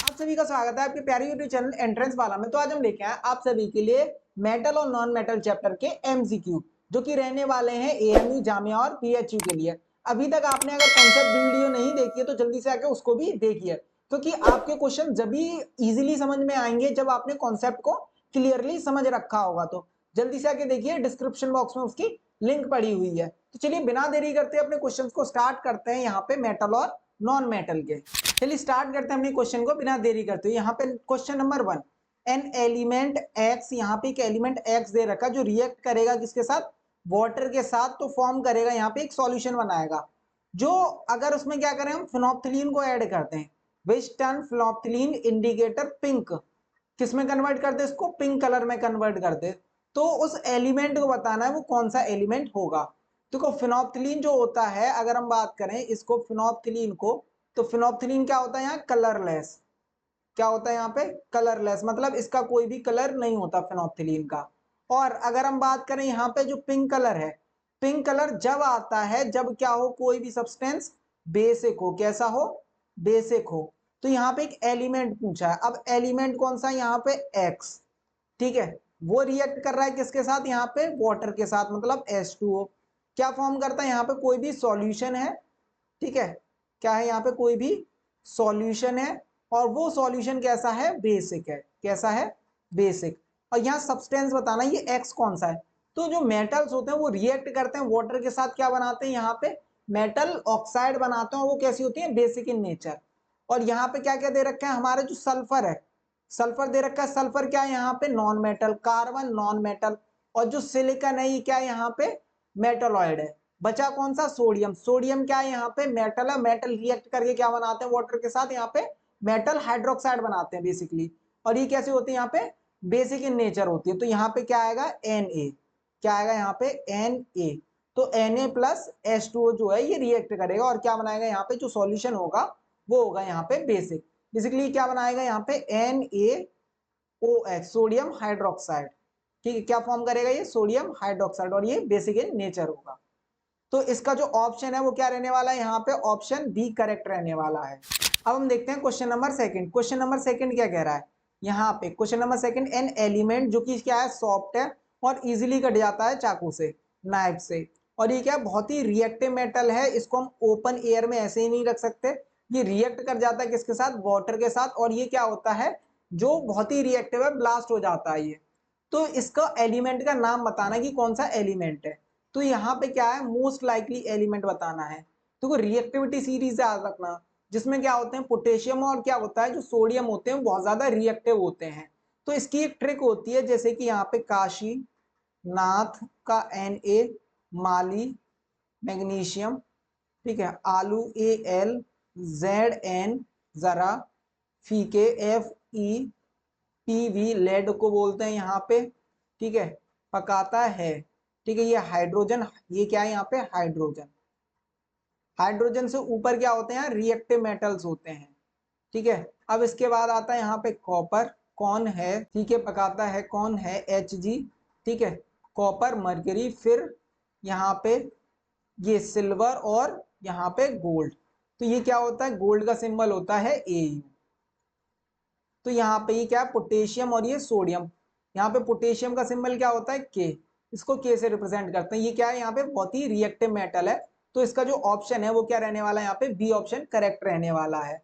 आप सभी का स्वागत है आपके प्यारे यूट्यूब चैनल एंट्रेंस वाला में। तो आज हम लेके आए आप सभी के लिए मेटल और नॉन मेटल चैप्टर के एमसीक्यू जो कि रहने वाले हैं एएमयू, जामिया और पीएचयू के लिए। अभी तक आपने अगर कॉन्सेप्ट वीडियो नहीं देखी है तो जल्दी से आके उसको भी देखिए, क्योंकि आपके क्वेश्चन जब भी इजीली समझ में आएंगे जब आपने कॉन्सेप्ट को क्लियरली समझ रखा होगा। तो जल्दी से आके देखिए, डिस्क्रिप्शन बॉक्स में उसकी लिंक पड़ी हुई है। तो चलिए बिना देरी करते अपने क्वेश्चन को स्टार्ट करते हैं यहाँ पे मेटल और नॉन मेटल के। चलिए स्टार्ट करते हैं अपने क्वेश्चन को बिना देरी करते हुए। यहाँ पे question number 1, an element x, यहाँ पे एक एलिमेंट एक्स दे रखा जो रिएक्ट करेगा किसके साथ, वाटर के साथ, तो फॉर्म करेगा यहाँ पे एक सॉल्यूशन बनाएगा। जो अगर उसमें क्या करें हम फिनोप्थिलीन को ऐड करते हैं, विच टर्न फिनोप्थिलीन इंडिकेटर पिंक, किस में कन्वर्ट करते हैं इसको, पिंक कलर में कन्वर्ट करते। तो उस एलिमेंट को बताना है वो कौन सा एलिमेंट होगा। देखो फिनोप्थिलीन जो होता है, अगर हम बात करें इसको फिनोप्थिलीन को, तो फिनोप्थिलीन क्या होता है यहाँ, कलरलेस। क्या होता है यहाँ पे, कलरलेस, मतलब इसका कोई भी कलर नहीं होता फिनोप्थिलीन का। और अगर हम बात करें यहाँ पे जो पिंक कलर है, पिंक कलर जब आता है जब क्या हो, कोई भी सब्सटेंस बेसिक हो। कैसा हो, बेसिक हो। तो यहाँ पे एक एलिमेंट पूछा है, अब एलिमेंट कौन सा, यहाँ पे एक्स, ठीक है। वो रिएक्ट कर रहा है किसके साथ, यहाँ पे वाटर के साथ, मतलब H2O। क्या फॉर्म करता है यहाँ पे, कोई भी सॉल्यूशन है, ठीक है। क्या है यहाँ पे, कोई भी सॉल्यूशन है, और वो सॉल्यूशन कैसा है, बेसिक है। कैसा है, बेसिक। और यहाँ सब्सटेंस बताना ये एक्स कौन सा है। तो जो मेटल्स होते हैं वो रिएक्ट करते हैं वाटर के साथ, क्या बनाते हैं यहाँ पे, मेटल ऑक्साइड बनाते हैं, और वो कैसी होती है, बेसिक इन नेचर। और यहाँ पे क्या क्या दे रखा है, हमारे जो सल्फर है, सल्फर दे रखा है। सल्फर क्या है यहाँ पे, non metal, carbon non metal, और जो सिलिकॉन है ये क्या है यहाँ पे, मेटलॉइड है। बचा कौन सा, सोडियम। सोडियम क्या है यहाँ पे, मेटल है। मेटल रिएक्ट करके क्या बनाते हैं वाटर के साथ, यहाँ पे मेटल हाइड्रोक्साइड बनाते हैं बेसिकली। और ये कैसे होती है यहाँ पे, बेसिक इन नेचर होती है। तो यहाँ पे क्या आएगा, Na। क्या आएगा यहाँ पे, Na। तो Na प्लस H2O जो है ये रिएक्ट करेगा और क्या बनाएगा यहाँ पे, जो सॉल्यूशन होगा वो होगा यहाँ पे बेसिक। बेसिकली क्या बनाएगा यहाँ पे, NaOH, सोडियम हाइड्रोक्साइड। ठीक है, क्या फॉर्म करेगा ये, सोडियम हाइड्रोक्साइड, और ये बेसिक इन नेचर होगा। तो इसका जो ऑप्शन है वो क्या रहने वाला है, यहाँ पे ऑप्शन बी करेक्ट रहने वाला है। अब हम देखते हैं question number second. Question number second क्या कह रहा है, यहाँ पे question number second, an element जो कि क्या है, सॉफ्ट है और इजीली कट जाता है चाकू से, नाइफ से। और ये क्या, बहुत ही रिएक्टिव मेटल है, इसको हम ओपन एयर में ऐसे ही नहीं रख सकते। ये रिएक्ट कर जाता है किसके साथ, वाटर के साथ, और ये क्या होता है, जो बहुत ही रिएक्टिव है, ब्लास्ट हो जाता है ये। तो इसका एलिमेंट का नाम बताना कि कौन सा एलिमेंट है। तो यहाँ पे क्या है, मोस्ट लाइकली एलिमेंट बताना है। तो रिएक्टिविटी सीरीज याद रखना, जिसमें क्या होते हैं, पोटेशियम और क्या होता है, जो सोडियम होते हैं बहुत ज्यादा रिएक्टिव होते हैं। तो इसकी एक ट्रिक होती है, जैसे कि यहाँ पे काशी, नाथ का Na, माली मैग्नीशियम, ठीक है, आलू Al, Zn जरा, फीके FePV लेड को बोलते हैं यहाँ पे, ठीक है, पकाता है, ठीक है। ये हाइड्रोजन, ये क्या है यहाँ पे, हाइड्रोजन। हाइड्रोजन से ऊपर क्या होते हैं, रिएक्टिव मेटल्स होते हैं, ठीक है। अब इसके बाद आता है यहाँ पे कॉपर, कौन है, ठीक है, पकाता है, कौन है, Hg, ठीक है, कॉपर मर्करी। फिर यहाँ पे ये सिल्वर, और यहाँ पे गोल्ड। तो ये क्या होता है, गोल्ड का सिंबल होता है Au। तो यहाँ पे ये क्या है, पोटेशियम, और ये सोडियम। यहाँ पे पोटेशियम का सिंबल क्या होता है, के, इसको के से रिप्रेजेंट करते हैं। ये क्या है, यहाँ पे बहुत ही रिएक्टिव मेटल है। तो इसका जो ऑप्शन है वो क्या रहने वाला है, यहाँ पे बी ऑप्शन करेक्ट रहने वाला है।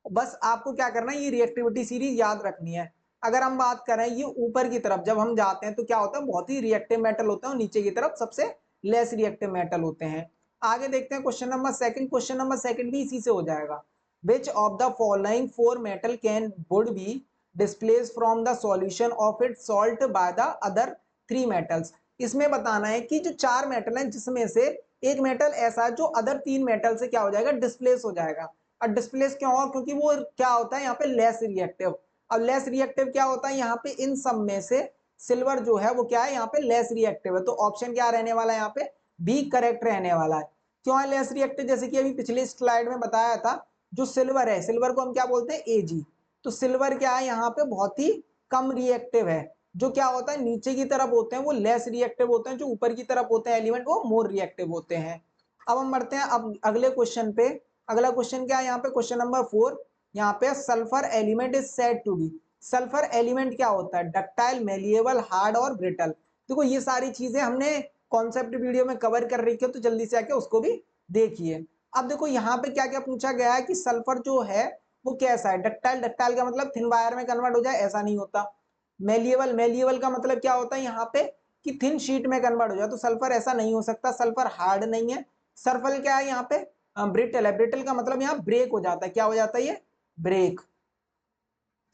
बस आपको क्या करना है, ये रिएक्टिविटी सीरीज याद रखनी है। अगर हम बात करें ये ऊपर की तरफ जब हम जाते हैं तो क्या होता है, बहुत ही रिएक्टिव मेटल होते हैं, और नीचे की तरफ सबसे लेस रिएक्टिव मेटल होते हैं। आगे देखते हैं question number second. Question number second भी इसी से हो जाएगा। Which of the following four metal can would be displaced from the solution of its salt by the other three metals। इसमें बताना है कि जो चार मेटल हैं जिसमें से एक मेटल ऐसा है जो अदर तीन मेटल से क्या हो जाएगा, डिस्प्लेस हो जाएगा। और डिस्प्लेस क्यों होगा, क्योंकि वो क्या होता है यहाँ पे, लेस रिएक्टिव। अब लेस रिएक्टिव क्या होता है, यहाँ पे इन सब में से सिल्वर जो है वो क्या है, यहाँ पे लेस रिएक्टिव है। तो ऑप्शन क्या रहने वाला है, यहाँ पे बी करेक्ट रहने वाला है। क्यों है लेस रिएक्टिव, जैसे कि अभी पिछली स्लाइड में बताया था, जो सिल्वर है, सिल्वर को हम क्या बोलते हैं, Ag। तो सिल्वर क्या है यहाँ पे, बहुत ही कम रिएक्टिव है। जो क्या होता है, नीचे की तरफ होते हैं वो लेस रिएक्टिव होते हैं, जो ऊपर की तरफ होते हैं एलिमेंट वो मोर रिएक्टिव होते हैं। अब हम बढ़ते हैं अब अगले क्वेश्चन पे। अगला क्वेश्चन क्या है यहाँ पे, क्वेश्चन नंबर 4, यहाँ पे sulphur element is said to be, sulphur element क्या होता है, डक्टाइल, मेलिएबल, हार्ड और ब्रिटल। देखो ये सारी चीजें हमने कॉन्सेप्ट वीडियो में कवर कर रही है, तो जल्दी से आके उसको भी देखिए। अब देखो यहाँ पे क्या क्या पूछा गया है कि सल्फर जो है वो कैसा है, डक्टाइल, डक्टाइल का मतलब थिन वायर में कन्वर्ट हो जाए ऐसा नहीं होता। मेलिएबल, मेलिएबल का मतलब क्या होता है यहाँ पे कि थिन शीट में कन्वर्ट हो जाए, तो सल्फर ऐसा नहीं हो सकता, सल्फर हार्ड नहीं है। सल्फर क्या है यहाँ पे, ब्रिटल है, ब्रिटल का मतलब यहाँ ब्रेक हो जाता है, क्या हो जाता है ये, ब्रेक,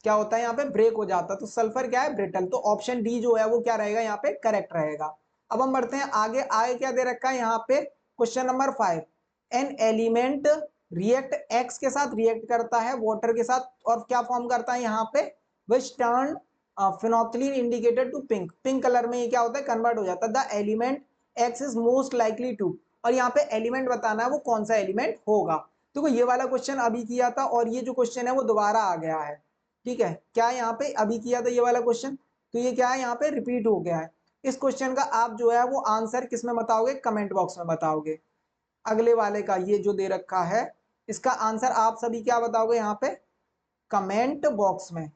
क्या होता है यहाँ पे, ब्रेक हो जाता है, तो सल्फर क्या है, ब्रिटल। तो ऑप्शन डी जो है वो क्या रहेगा यहाँ पे, करेक्ट रहेगा। अब हम बढ़ते हैं आगे, आगे क्या दे रखा है यहाँ पे, question number 5, an element react x के साथ रिएक्ट करता है वाटर के साथ और क्या फॉर्म करता है यहाँ पे, which turn phenolphthalein indicated to pink, pink colour में ये क्या होता है, कन्वर्ट हो जाता है। The element X is most likely to, और यहाँ पे एलिमेंट बताना है वो कौन सा एलिमेंट होगा। देखो ये वाला क्वेश्चन अभी किया था और ये जो क्वेश्चन है वो दोबारा आ गया है, ठीक है, क्या यहाँ पे अभी किया था ये वाला क्वेश्चन, तो ये क्या है यहाँ पे रिपीट हो गया है। इस क्वेश्चन का आप जो है वो आंसर किस में बताओगे, कमेंट बॉक्स में बताओगे। अगले वाले का ये जो दे रखा है इसका आंसर आप सभी क्या बताओगे यहाँ पे, कमेंट बॉक्स में,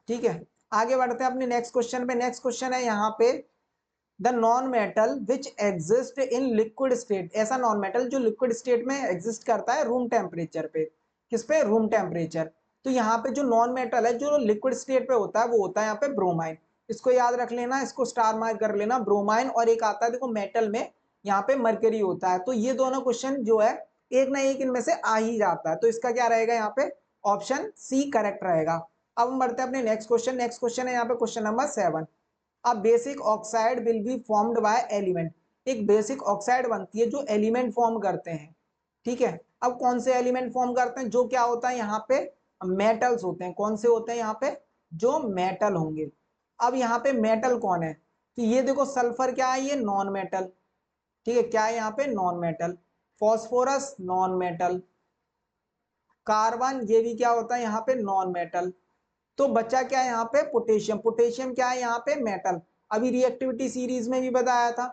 ठीक है। आगे बढ़ते हैं अपने नेक्स्ट क्वेश्चन पे। नेक्स्ट क्वेश्चन है यहाँ पे, the non metal which exist in liquid state, ऐसा नॉन मेटल जो लिक्विड स्टेट में एग्जिस्ट करता है रूम टेम्परेचर पे, किस पे, रूम टेम्परेचर। तो यहाँ पे जो नॉन मेटल है जो लिक्विड स्टेट पे होता है वो होता है यहाँ पे ब्रोमाइन, इसको याद रख लेना, इसको स्टार मार्क कर लेना, ब्रोमाइन। और एक आता है देखो मेटल में यहाँ पे मरकरी होता है, तो ये दोनों क्वेश्चन जो है एक ना एक इनमें से आ ही जाता है, तो इसका क्या रहेगा यहाँ पे, ऑप्शन सी करेक्ट रहेगा। अब हम बढ़ते हैं अपने नेक्स्ट क्वेश्चन। नेक्स्ट क्वेश्चन है यहाँ पे क्वेश्चन नंबर 7, अब basic oxide will be formed by element, एक बेसिक ऑक्साइड बनती है जो एलिमेंट फॉर्म करते हैं, ठीक है। अब कौन से एलिमेंट फॉर्म करते हैं, जो क्या होता है यहाँ पे, मेटल्स होते हैं, कौन से होते हैं यहाँ पे, जो मेटल होंगे। अब यहाँ पे मेटल कौन है, तो ये देखो सल्फर क्या है, ये नॉन मेटल, ठीक है, क्या है यहाँ पे, non metal. Phosphorus non metal, carbon ये भी क्या होता है यहाँ पे, नॉन मेटल। तो बचा क्या है यहाँ पे, पोटेशियम, पोटेशियम क्या है यहाँ पे, मेटल, अभी रिएक्टिविटी सीरीज में भी बताया था।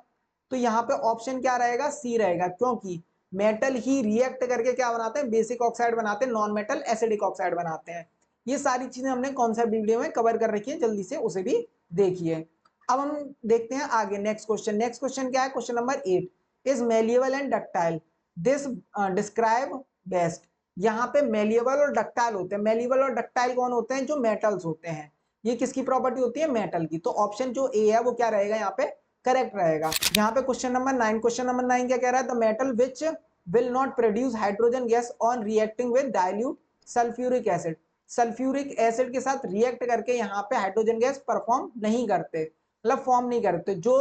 तो यहाँ पे ऑप्शन क्या रहेगा, सी रहेगा, क्योंकि मेटल ही रिएक्ट करके क्या बनाते हैं, बेसिक ऑक्साइड बनाते हैं, नॉन मेटल एसिडिक ऑक्साइड बनाते हैं। ये सारी चीजें हमने कॉन्सेप्ट वीडियो में कवर कर रखी है, जल्दी से उसे भी देखिए। अब हम देखते हैं आगे नेक्स्ट क्वेश्चन। नेक्स्ट क्वेश्चन क्या है, question number 8, is malleable and ductile this describe best, यहाँ पे मेलिएबल और डक्टाइल होते हैं, मेलिएबल और डक्टाइल कौन होते हैं, जो मेटल्स होते हैं। ये किसकी प्रॉपर्टी होती है, मेटल की। तो ऑप्शन जो ए है वो क्या रहेगा यहाँ पे, करेक्ट रहेगा। यहाँ पे क्वेश्चन नंबर 9, क्वेश्चन नंबर 9 क्या कह रहा है, the metal which will not produce hydrogen gas on reacting with dilute sulphuric acid, sulphuric acid के साथ रिएक्ट करके यहाँ पे हाइड्रोजन गैस परफॉर्म नहीं करते, मतलब फॉर्म नहीं करते। जो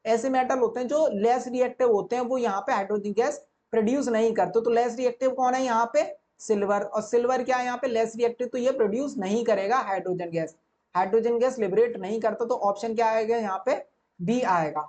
ऐसे मेटल होते हैं जो लेस रिएक्टिव होते हैं वो यहाँ पे हाइड्रोजन गैस प्रोड्यूस नहीं करते। तो लेस रिएक्टिव कौन है यहाँ पे, सिल्वर, और सिल्वर क्या है यहाँ पे, लेस रिएक्टिव, तो ये प्रोड्यूस नहीं करेगा hydrogen gas, hydrogen gas liberate नहीं करता। तो ऑप्शन क्या आएगा यहाँ पे, बी आएगा,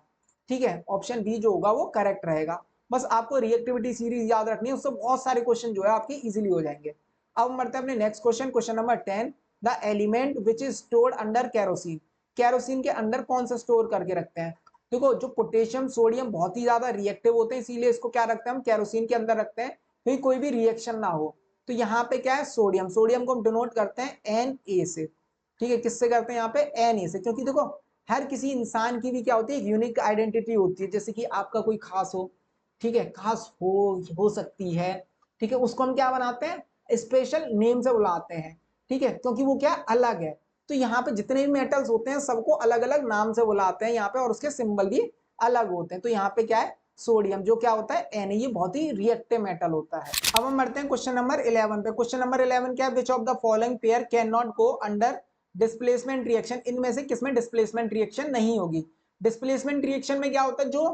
ठीक है, ऑप्शन बी जो होगा वो करेक्ट रहेगा। बस आपको रिएक्टिविटी सीरीज याद रखनी है, उससे बहुत सारे क्वेश्चन जो है आपके इजीली हो जाएंगे। अब हम बढ़ते हैं अपने next question, question number 10, the element which is stored under kerosene, kerosene के अंदर कौन सा स्टोर करके रखते हैं। देखो जो पोटेशियम सोडियम बहुत ही ज्यादा रिएक्टिव होते हैं, इसीलिए इसको क्या रखते हैं हम, कैरोसिन के अंदर रखते हैं, क्योंकि कोई भी रिएक्शन ना हो। तो यहाँ पे क्या है, सोडियम, सोडियम को हम डिनोट करते हैं एन ए से, ठीक है, किससे करते हैं यहाँ पे, एन ए से, क्योंकि देखो हर किसी इंसान की भी क्या होती है, यूनिक आइडेंटिटी होती है, जैसे कि आपका कोई खास हो, ठीक है, खास हो सकती है, ठीक है, उसको हम क्या बनाते हैं, स्पेशल नेम से बुलाते हैं, ठीक है, क्योंकि वो क्या अलग है। तो यहाँ पे जितने भी मेटल्स होते हैं सबको अलग अलग नाम से बुलाते हैं यहाँ पे, और उसके सिंबल भी अलग होते हैं। तो यहाँ पे क्या है, सोडियम जो क्या होता है, एन, ये बहुत ही रिएक्टिव मेटल होता है। अब हम बढ़ते हैं क्वेश्चन नंबर 11 पे। क्वेश्चन नंबर 11 क्या है, which of the following pair can not go under displacement reaction, इनमें से किसमें डिस्प्लेसमेंट रिएक्शन नहीं होगी। डिस्प्लेसमेंट रिएक्शन में क्या होता है, जो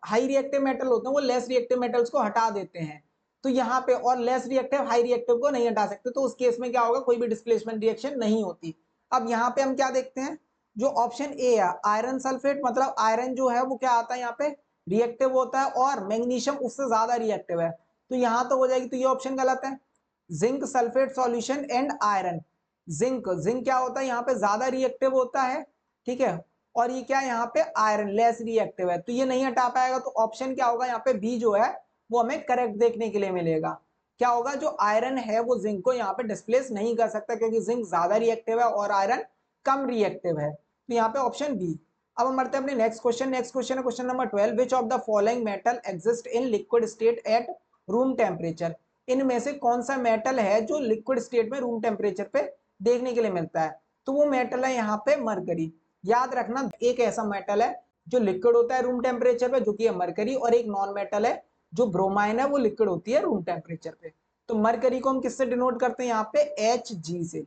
हाई रिएक्टिव मेटल होते हैं वो लेस रिएक्टिव मेटल्स को हटा देते हैं। तो यहाँ पे और लेस रिएक्टिव हाई रिएक्टिव को नहीं हटा सकते, तो उस केस में क्या होगा, कोई भी डिस्प्लेसमेंट रिएक्शन नहीं होती। अब यहाँ पे हम क्या देखते हैं, जो ऑप्शन ए है आयरन सल्फेट, मतलब आयरन जो है वो क्या आता है यहाँ पे, रिएक्टिव होता है, और मैग्नीशियम उससे ज्यादा रिएक्टिव है, तो यहाँ तो हो जाएगी, तो ये ऑप्शन गलत है। Zinc sulphate solution and iron, zinc, zinc क्या होता है यहाँ पे, ज्यादा रिएक्टिव होता है, ठीक है, और ये क्या है यहाँ पे, आयरन लेस रिएक्टिव है, तो ये नहीं हटा पाएगा। तो ऑप्शन क्या होगा यहाँ पे, बी जो है वो हमें करेक्ट देखने के लिए मिलेगा। क्या होगा, जो आयरन है वो जिंक को यहाँ पे डिस्प्लेस नहीं कर सकता क्योंकि जिंक ज्यादा रिएक्टिव है और आयरन कम रिएक्टिव है, तो यहाँ पे ऑप्शन बी। अब हम बढ़ते हैं अपने नेक्स्ट क्वेश्चन। नेक्स्ट क्वेश्चन है question number 12, which of the following metal exist in liquid state at room temperature. इनमें से कौन सा मेटल है जो लिक्विड स्टेट में रूम टेम्परेचर पे देखने के लिए मिलता है, तो वो मेटल है यहाँ पे मरकरी। याद रखना, एक ऐसा मेटल है जो लिक्विड होता है रूम टेम्परेचर पे जो कि है मरकरी, और एक नॉन मेटल है जो ब्रोमाइन है, वो लिक्विड होती है रूम टेम्परेचर पे। तो मरकरी को हम किससे डिनोट करते हैं यहाँ पे, Hg से।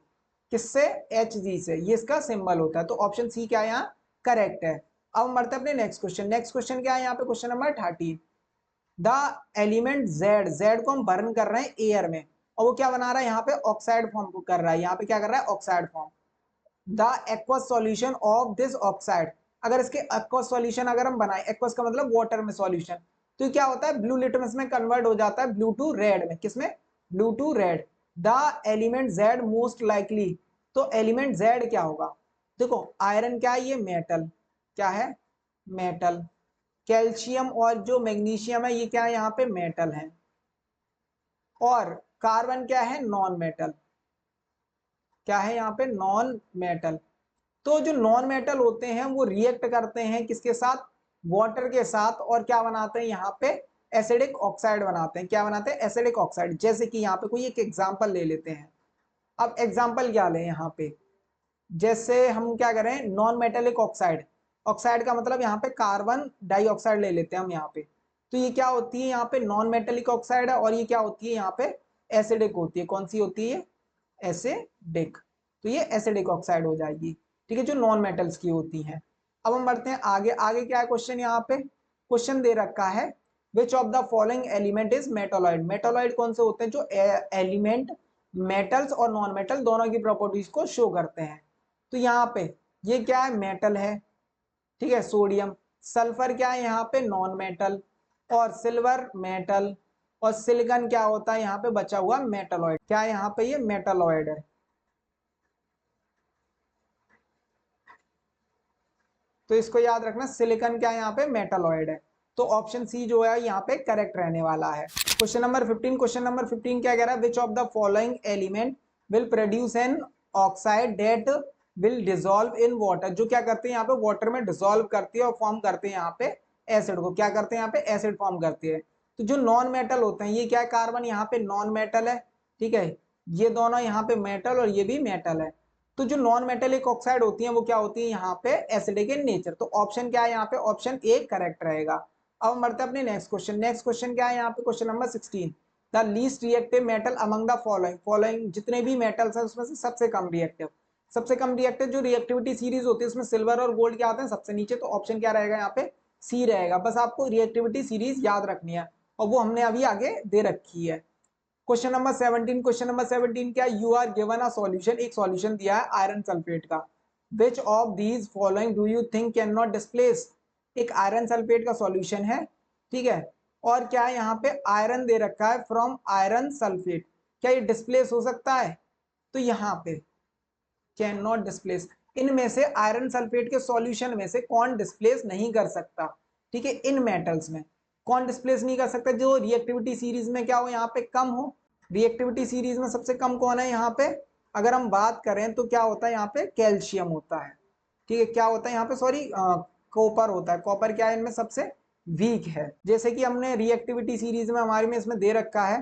किससे, Hg से, ये इसका सिंबल होता है। तो ऑप्शन सी क्या है यहाँ करेक्ट है। अब हम बढ़ते हैं अपने नेक्स्ट क्वेश्चन। नेक्स्ट क्वेश्चन क्या है यहाँ पे, question number 13, the element Z, Z को हम बर्न कर रहे हैं एयर में और वो क्या बना रहा है यहाँ पे, ऑक्साइड फॉर्म कर रहा है। यहाँ पे क्या कर रहा है, oxide form. The aqueous solution of this oxide, अगर इसके एक्वस सॉल्यूशन अगर हम बनाए, एक्वस का मतलब वाटर में सॉल्यूशन, तो क्या होता है, ब्लू लिटमस में कन्वर्ट हो जाता है ब्लू टू रेड में। किसमें, blue to red. The element Z most likely, तो एलिमेंट जेड क्या होगा, देखो आयरन क्या है, ये मेटल, क्या है, मेटल। कैल्शियम और जो मैग्नीशियम है ये क्या है यहाँ पे, मेटल है। और कार्बन क्या है, नॉन मेटल, क्या है यहाँ पे, नॉन मेटल। तो जो नॉन मेटल होते हैं वो रिएक्ट करते हैं किसके साथ, वाटर के साथ, और क्या बनाते हैं यहाँ पे, एसिडिक ऑक्साइड बनाते हैं। क्या बनाते हैं, एसिडिक ऑक्साइड। जैसे कि यहाँ पे कोई एक एग्जांपल ले लेते हैं। अब एग्जांपल क्या लें यहाँ पे, जैसे हम क्या करें, नॉन मेटेलिक ऑक्साइड, ऑक्साइड का मतलब यहाँ पे कार्बन डाइऑक्साइड ले लेते हैं हम यहाँ पे। तो ये क्या होती है यहाँ पे, नॉन मेटेलिक ऑक्साइड है, और ये क्या होती है यहाँ पे, एसिडिक होती है। कौन सी होती है, एसिडिक। तो ये एसिडिक ऑक्साइड हो जाएगी, ठीक है, जो नॉन मेटल्स की होती हैं। अब हम बढ़ते हैं आगे। आगे क्या है क्वेश्चन, यहाँ पे क्वेश्चन दे रखा है, which of the following element is metalloid. Metalloid कौन से होते हैं, जो एलिमेंट मेटल्स और नॉन मेटल दोनों की प्रॉपर्टीज को शो करते हैं। तो यहाँ पे ये क्या है, मेटल है, ठीक है, सोडियम। सल्फर क्या है यहाँ पे, नॉन मेटल। और सिल्वर मेटल। और सिलिकॉन क्या होता है यहाँ पे बचा हुआ, मेटालॉइड। क्या है यहाँ पे, ये मेटालॉइड है। तो इसको याद रखना, सिलिकॉन क्या है यहाँ पे, मेटालॉइड है। तो ऑप्शन सी जो है यहाँ पे करेक्ट रहने वाला है। क्वेश्चन नंबर 15, क्वेश्चन नंबर 15 क्या कह रहा है, which of the following element will produce an oxide that will dissolve in water. जो क्या करते हैं यहाँ पे, वाटर में डिसॉल्व करती है और फॉर्म करते हैं यहाँ पे एसिड को। क्या करते हैं यहाँ पे, एसिड फॉर्म करती है। तो जो नॉन मेटल होते हैं, ये क्या है, कार्बन यहाँ पे नॉन मेटल है, ठीक है, ये दोनों यहाँ पे मेटल और ये भी मेटल है। तो जो नॉन मेटेलिक ऑक्साइड होती हैं वो क्या होती है यहाँ पे, एसिडिक इन नेचर। तो ऑप्शन क्या है यहाँ पे, ऑप्शन ए करेक्ट रहेगा। अब हम बढ़ते हैं अपने नेक्स्ट क्वेश्चन। नेक्स्ट क्वेश्चन क्या है यहाँ पे, question number 16, the least reactive metal among the following. Following जितने भी मेटल्स हैं उसमें से सबसे कम रिएक्टिव, सबसे कम रिएक्टिव जो रिएक्टिविटी सीरीज होती है उसमें सिल्वर और गोल्ड क्या आते हैं, सबसे नीचे। तो ऑप्शन क्या रहेगा यहाँ पे, सी रहेगा। बस आपको रिएक्टिविटी सीरीज याद रखनी है और वो हमने अभी आगे दे रखी है। क्वेश्चन नंबर 17, क्वेश्चन नंबर 17 क्या, you are given a solution, एक सॉल्यूशन दिया है आयरन सल्फेट का। Which of these following do you think can not displace. एक आयरन सल्फेट का सॉल्यूशन है, ठीक है, और क्या है यहाँ पे, आयरन दे रखा है फ्रॉम आयरन सल्फेट। क्या ये डिस्प्लेस हो सकता है, तो यहाँ पे कैन नॉट डिस्प्लेस। इनमें से आयरन सल्फेट के सॉल्यूशन में से कौन डिस्प्लेस नहीं कर सकता, ठीक है, इन मेटल्स में कौन डिस्प्लेस नहीं कर सकता, जो रिएक्टिविटी सीरीज में क्या हो, यहाँ पे कम हो। रिएक्टिविटी सीरीज में सबसे कम कौन है यहाँ पे, अगर हम बात करें तो क्या होता है यहाँ पे, कैल्शियम होता है, ठीक है, क्या होता है यहाँ पे, सॉरी कॉपर होता है। कॉपर क्या है इनमें सबसे वीक है। जैसे कि हमने रिएक्टिविटी सीरीज में हमारे में इसमें दे रखा है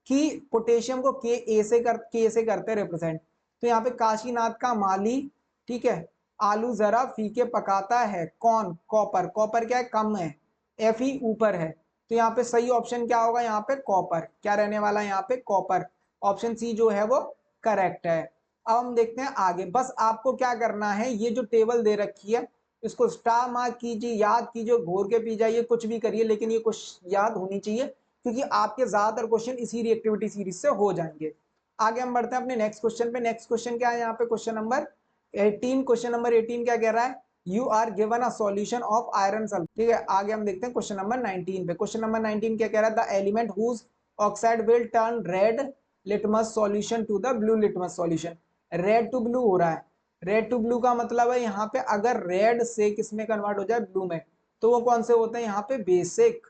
कि पोटेशियम को के से करते हैं रिप्रेजेंट। तो यहाँ पे काशीनाथ का माली, ठीक है, आलू जरा फीके पकाता है, कौन, कॉपर। कॉपर क्या है, कम है, Fe ऊपर है। तो यहाँ पे सही ऑप्शन क्या होगा, यहाँ पे कॉपर। क्या रहने वाला है यहाँ पे, कॉपर। ऑप्शन सी जो है वो करेक्ट है। अब हम देखते हैं आगे। बस आपको क्या करना है, ये जो टेबल दे रखी है इसको स्टार मार्क कीजिए, याद कीजिए, घोर के पी जाइए, कुछ भी करिए, लेकिन ये कुछ याद होनी चाहिए क्योंकि आपके ज्यादातर क्वेश्चन इसी रिएक्टिविटी सीरीज से हो जाएंगे। आगे हम बढ़ते हैं अपने नेक्स्ट क्वेश्चन पे। नेक्स्ट क्वेश्चन क्या है यहाँ पे, क्वेश्चन नंबर 18, क्वेश्चन नंबर 18 क्या कह रहा है, you are given a solution of iron sulphate, ठीक है। आगे हम देखते हैं क्वेश्चन नंबर 19 पे। क्वेश्चन नंबर 19 क्या कह रहा है, the element whose oxide will turn red litmus solution to the blue litmus solution. Red to blue हो रहा है, रेड टू ब्लू का मतलब है यहाँ पे अगर रेड से किस में कन्वर्ट हो जाए, ब्लू में, तो वो कौन से होते हैं यहाँ पे, बेसिक,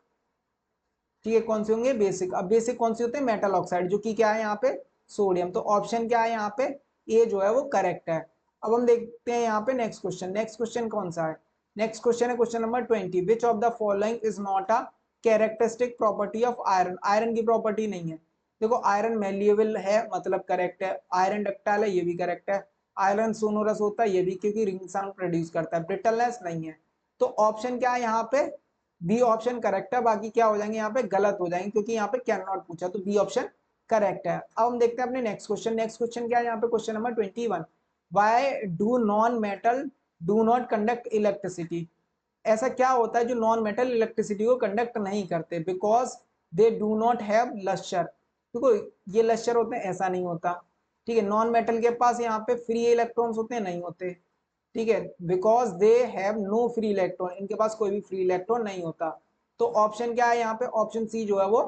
ठीक है, कौन से होंगे, बेसिक। अब बेसिक कौन से होते हैं, मेटल ऑक्साइड, जो कि क्या है यहाँ पे, सोडियम। तो ऑप्शन क्या है यहाँ पे, ए जो है वो करेक्ट है। अब हम देखते हैं यहाँ पे नेक्स्ट क्वेश्चन। नेक्स्ट क्वेश्चन कौन सा है, नेक्स्ट क्वेश्चन है question number 20। Which of the following is not a characteristic property of iron. Iron की प्रॉपर्टी नहीं है। देखो आयरन मेलिएबल है, मतलब करेक्ट है। आयरन डक्टाइल है, ये भी करेक्ट है। आयरन सोनोरस होता है, ये भी, क्योंकि रिंग साउंड प्रोड्यूस करता है। ब्रिटलनेस नहीं है। तो ऑप्शन क्या है यहाँ पे, बी ऑप्शन करेक्ट है। बाकी क्या हो जाएंगे यहाँ पे, गलत हो जाएंगे, क्योंकि यहाँ पे कैन नॉट पूछा, तो बी ऑप्शन करेक्ट है। अब हम देखते हैं अपने नेक्स्ट क्वेश्चन। नेक्स्ट क्वेश्चन क्या है यहाँ पे, question number 21। Why do non metal do not conduct electricity. ऐसा क्या होता है जो नॉन मेटल इलेक्ट्रिसिटी को कंडक्ट नहीं करते, because they do not have lustre. देखो ये लश्चर होते हैं, ऐसा नहीं होता। ठीक है, नॉन मेटल के पास यहाँ पे फ्री इलेक्ट्रॉन्स होते हैं, नहीं होते। ठीक है, because they have no free electron, इनके पास कोई भी फ्री इलेक्ट्रॉन नहीं होता। तो ऑप्शन क्या है यहाँ पे, ऑप्शन सी जो है वो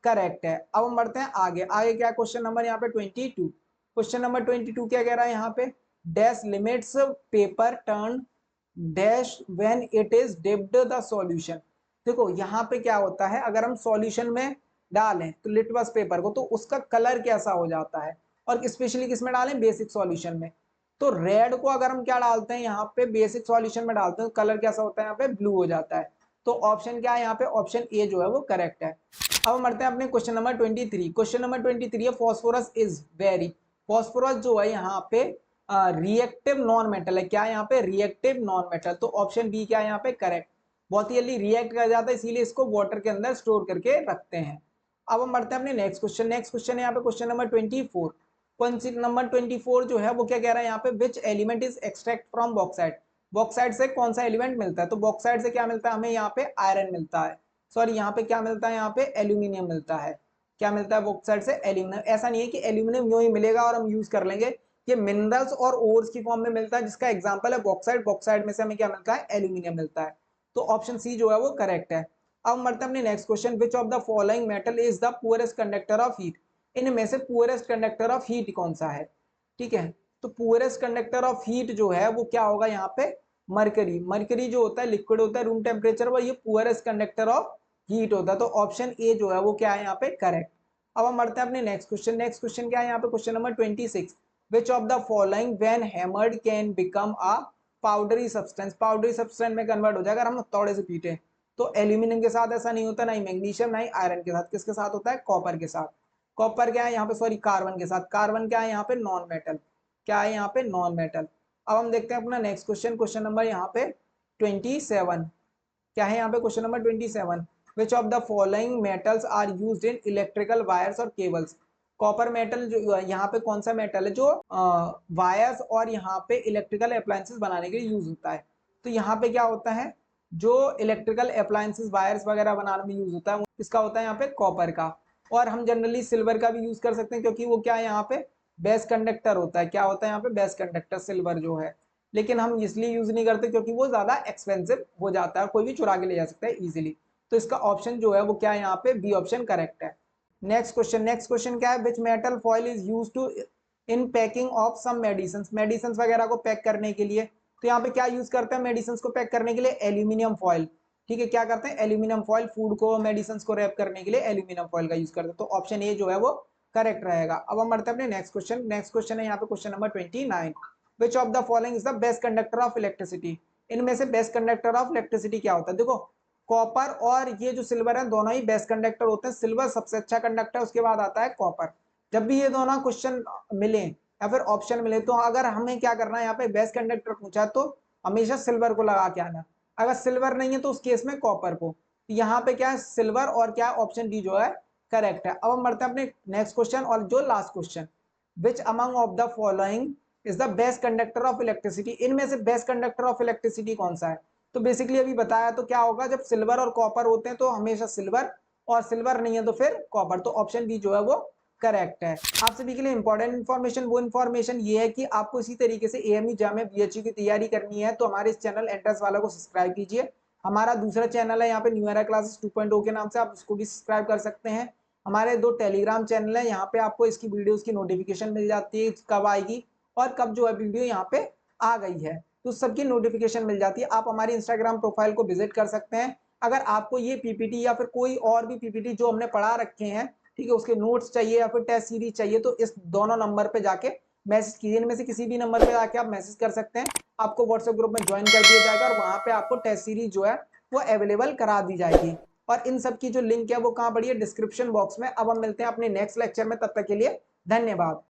करेक्ट है। अब हम बढ़ते हैं आगे। आगे क्या क्वेश्चन नंबर यहाँ पे 22। क्वेश्चन नंबर 22 क्या कह रहा है यहाँ पे, dash limits paper turn dash when it is dipped the solution. देखो यहाँ पे क्या होता है, अगर हम सॉल्यूशन में डालें तो लिटमस पेपर को, तो उसका कलर कैसा हो जाता है, और स्पेशली किस में डालें, बेसिक सॉल्यूशन में। तो रेड को अगर हम क्या डालते हैं यहाँ पे, बेसिक सॉल्यूशन में डालते हैं, तो कलर कैसा होता है यहाँ पे, ब्लू हो जाता है। तो ऑप्शन क्या है यहाँ पे, ऑप्शन ए जो है वो करेक्ट है। अब हम बढ़ते हैं अपने क्वेश्चन नंबर 23। क्वेश्चन नंबर 23 है फॉस्फोरस इज वेरी। फॉस्फोरस जो है यहाँ पे रिएक्टिव नॉन मेटल है। क्या है यहाँ पे, रिएक्टिव नॉन मेटल। तो ऑप्शन बी क्या है यहाँ पे करेक्ट। बहुत ही जल्दी रिएक्ट कर जाता है, इसीलिए इसको वाटर के अंदर स्टोर करके रखते हैं। अब हम बढ़ते हैं अपने नेक्स्ट क्वेश्चन। नेक्स्ट क्वेश्चन है यहाँ पे क्वेश्चन नंबर 24। क्वेश्चन नंबर 24 जो है वो क्या कह रहा है यहाँ पे, which element is extract from bauxite. Bauxite से कौन सा एलिमेंट मिलता है, तो बॉक्साइट से क्या मिलता है हमें, यहाँ पे आयरन मिलता है। सॉरी, यहाँ पे क्या मिलता है, यहाँ पे एल्यूमिनियम मिलता है। क्या मिलता है बॉक्साइट से, एल्यूमिनियम। ऐसा नहीं है कि एल्यूमिनियम यूं ही मिलेगा और हम यूज कर लेंगे, ये मिनरल्स और ओर्स की फॉर्म में मिलता है, जिसका एग्जांपल है बॉक्साइट। बॉक्साइट में से हमें क्या मिलता है, एल्यूमिनियम मिलता है। तो ऑप्शन सी जो है वो करेक्ट है। अब बढ़ते हैं अपने next question. Which of the following metal is the poorest conductor of heat. इनमें से पुअरेस्ट कंडक्टर ऑफ हीट कौन सा है। ठीक है, तो पुअरेस्ट कंडक्टर ऑफ हीट जो है वो क्या होगा यहाँ पे, मरकरी। मरकरी जो होता है लिक्विड होता है रूम टेम्परेचर पर, ये पुअरेस्ट कंडक्टर ऑफ हीट होता है। तो ऑप्शन ए जो है वो क्या है यहाँ पे करेक्ट। अब हम बढ़ते हैं अपने नेक्स्ट क्वेश्चन। नेक्स्ट क्वेश्चन क्या है यहाँ पे, question number 26। Which of the following when hammered can become a powdery substance. Powdery substance में कन्वर्ट हो जाएगा अगर हम थोड़े से पीटे। तो एल्यूमिनियम के साथ ऐसा नहीं होता, ना ही मैग्नीशियम, ना ही आयरन के साथ। किसके साथ होता है, कॉपर के साथ। कॉपर क्या है यहाँ पे, सॉरी कार्बन के साथ। कार्बन क्या है यहाँ पे, नॉन मेटल। क्या है यहाँ पे, नॉन मेटल। अब हम देखते हैं अपना नेक्स्ट क्वेश्चन। क्वेश्चन नंबर यहाँ पे 27। क्या है यहाँ पे, question number 27। Which of the following metals are used in electrical wires और केबल्स। कॉपर मेटल जो यहाँ पे कौन सा मेटल है जो वायर्स और यहाँ पे इलेक्ट्रिकल अप्लायंसेस बनाने के लिए यूज होता है। तो यहाँ पे क्या होता है, जो इलेक्ट्रिकल अप्लायंसेस वायर्स वगैरह बनाने में यूज होता है, इसका होता है यहाँ पे कॉपर का। और हम जनरली सिल्वर का भी यूज कर सकते हैं, क्योंकि वो क्या है यहाँ पे बेस्ट कंडक्टर होता है। क्या होता है यहाँ पे, बेस्ट कंडक्टर सिल्वर जो है। लेकिन हम इसलिए यूज नहीं करते क्योंकि वो ज्यादा एक्सपेंसिव हो जाता है, कोई भी चुरा के ले जा सकता है इजीली। तो इसका ऑप्शन जो है वो क्या है यहाँ पे, बी ऑप्शन करेक्ट है। Next question. नेक्स्ट क्वेश्चन क्या है, which metal foil is use to in packing of some medicine. Medicine वगैरह को पैक करने के लिए, तो यहाँ पे क्या यूज करते हैं मेडिसिन को पैक करने के लिए, एल्यूमिनियम फॉइल। ठीक है, क्या करते हैं, एल्यूमिनियम फॉइल। फूड को, मेडिसिन को रैप करने के लिए एल्यूमिनियम फॉइल का यूज करते हैं। तो ऑप्शन ए जो है वो करेक्ट रहेगा। अब हम बढ़ते हैं अपने नेक्स्ट क्वेश्चन। नेक्स्ट क्वेश्चन है यहाँ पे question number 29। Which of the following is the best conductor of electricity. इनमें से बेस्ट कंडक्टर ऑफ इलेक्ट्रिसिटी क्या होता है। देखो कॉपर और ये जो सिल्वर है दोनों ही बेस्ट कंडक्टर होते हैं। सिल्वर सबसे अच्छा कंडक्टर, उसके बाद आता है कॉपर। जब भी ये दोनों क्वेश्चन मिले या फिर ऑप्शन मिले, तो अगर हमें क्या करना है, यहाँ पे बेस्ट कंडक्टर पूछा तो हमेशा सिल्वर को लगा के आना। अगर सिल्वर नहीं है तो उस केस में कॉपर को। तो यहाँ पे क्या है, सिल्वर, और क्या ऑप्शन डी जो है करेक्ट है। अब हम बढ़ते हैं अपने नेक्स्ट क्वेश्चन और जो last question. Which among of the following is the best conductor of electricity. इनमें से बेस्ट कंडक्टर ऑफ इलेक्ट्रिसिटी कौन सा है। तो बेसिकली अभी बताया, तो क्या होगा, जब सिल्वर और कॉपर होते हैं तो हमेशा सिल्वर, और सिल्वर नहीं है तो फिर कॉपर। तो ऑप्शन बी जो है वो करेक्ट है। आप सभी के लिए इंपॉर्टेंट इन्फॉर्मेशन, वो इन्फॉर्मेशन ये है कि आपको इसी तरीके से एएमयू जामे बीएचयू की तैयारी करनी है, तो हमारे इस चैनल एंट्रेंस वाला को सब्सक्राइब कीजिए। हमारा दूसरा चैनल है यहाँ पे न्यू एरा क्लासेस 2.0 के नाम से, आप उसको भी सब्सक्राइब कर सकते हैं। हमारे 2 टेलीग्राम चैनल है, यहाँ पे आपको इसकी वीडियोस की नोटिफिकेशन मिल जाती है कब आएगी, और कब जो है वीडियो यहाँ पे आ गई है, तो सबकी नोटिफिकेशन मिल जाती है। आप हमारी इंस्टाग्राम प्रोफाइल को विजिट कर सकते हैं। अगर आपको ये पीपीटी या फिर कोई और भी पीपीटी जो हमने पढ़ा रखे हैं, ठीक है, उसके नोट्स चाहिए या फिर टेस्ट सीरीज चाहिए, तो इस दोनों नंबर पे जाके मैसेज कीजिए। इनमें से किसी भी नंबर पे जाके आप मैसेज कर सकते हैं, आपको व्हाट्सएप ग्रुप में ज्वाइन कर दिया जाएगा और वहां पे आपको टेस्ट सीरीज जो है वो अवेलेबल करा दी जाएगी। और इन सब की जो लिंक है वो कहाँ पड़ी है, डिस्क्रिप्शन बॉक्स में। अब हम मिलते हैं अपने नेक्स्ट लेक्चर में, तब तक के लिए धन्यवाद।